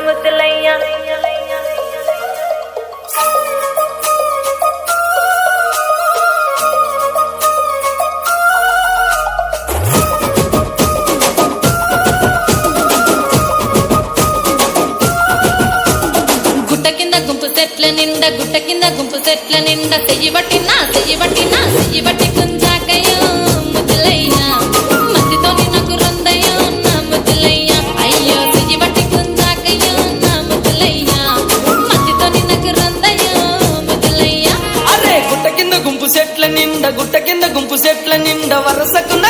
ముద్దులయ్యా గుట్ట కింద గుంపు చెట్ల నిండా చెయ్యి బట్టి కుంజాకయ్యో ముద్దులయ్యా మధ్యతో నాకు రొందయ్యో నా ముద్దులయ్యా అయ్యో చెయ్యి బట్టి కుంజాకయ్యో నా ముద్దులయ్యా మధ్యతో నాకు రొందయ్యో ముద్దులయ్యా అరే గుట్ట కింద గుంపు చెట్ల నిండా వరసకు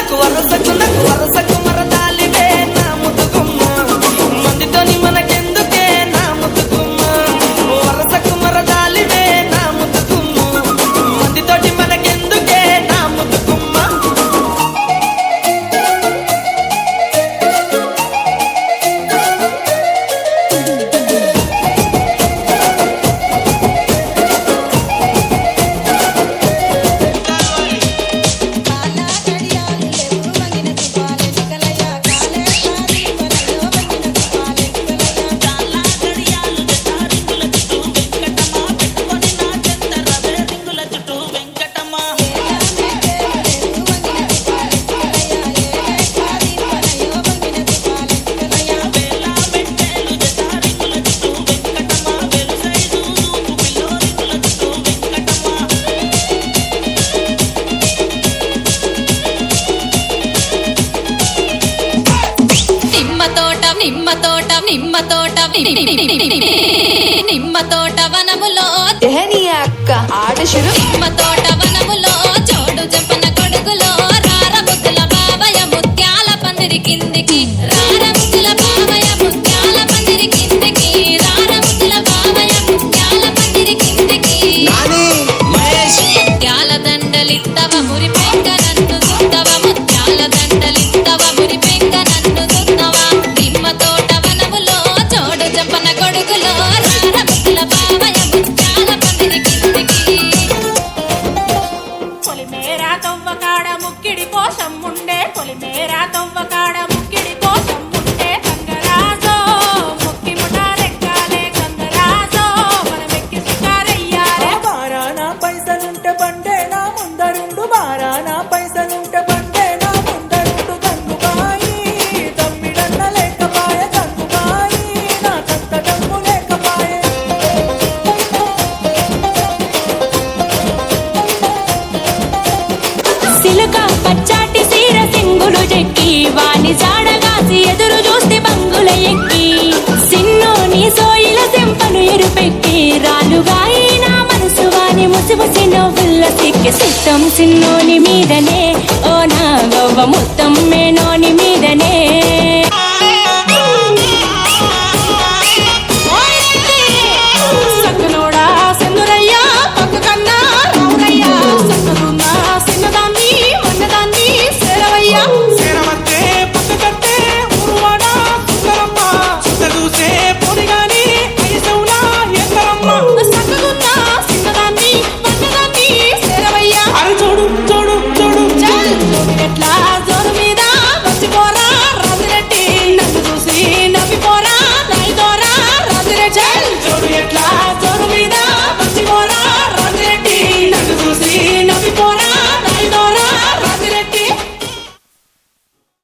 మరదాలివే నా ముద్దుగుమ్మ మందితోని మనకెందుకే నా ముద్దుగుమ్మ వరసకు మరదాలివే నా ముద్దుగుమ్మ మందితోటి మనకెందుకే నా ముద్దుగుమ్మ నిమ్మ తోట వనములో అక్క ఆట శురు నిమ్మ తోట వనములో చోడు జపన కొడుకులో రార ముద్దుల బాబయ్య ముత్యాల పందిరి కిందికి రార ముద్దుల బాబయ్య ముత్యాల పందిరి కిందికి రార ముద్దుల బాబయ్య ముత్యాల పందిరి కిందికి ముత్యాల దండలిత్తవ మురి పెంక నన్ను సుత్తవ ముత్యాల దండలిత్తవ మురి పెంక నన్ను సుత్తవ నిమ్మ తోట వనములో చోడు జపన కొడుకులో రార ముద్దుల బాబయ్య ముత్యాల పందిరి కిందికి పొలిమేరా తవ్వకాడ ముక్కిడి కోసం ఉండే పొలిమేరా తవ్వకాడ ముక్కిడి కోసం ఉండే గంగరాజో ముక్కి ముఠారెక్కాలే గంగరాజో మనమెక్కి సుఖారయ్యాలే బారానా పైసలుంటే బండే నా ముందరుండు బారానా పైసలుంటే బండే నా ముందరుండు గంగుబాయి తమ్మిడన్న లేకపాయ గంగుబాయి నా కంత గంగు లేకపాయే సిలుక పచ్చాటి సీర సింగులు చెక్కి వాని జాడగాసి ఎదురు చూస్తే బంగుల ఎక్కి సిన్నోని సోయిల సెంపను ఎరుపెక్కి రాలుగాయి నా మనసు వాని ముసిముసి నవ్వుల్ల సిక్కి సిట్టం సిన్నోని మీదనే ఓ నా గవ్వ మొత్తం మేనోని మీదనే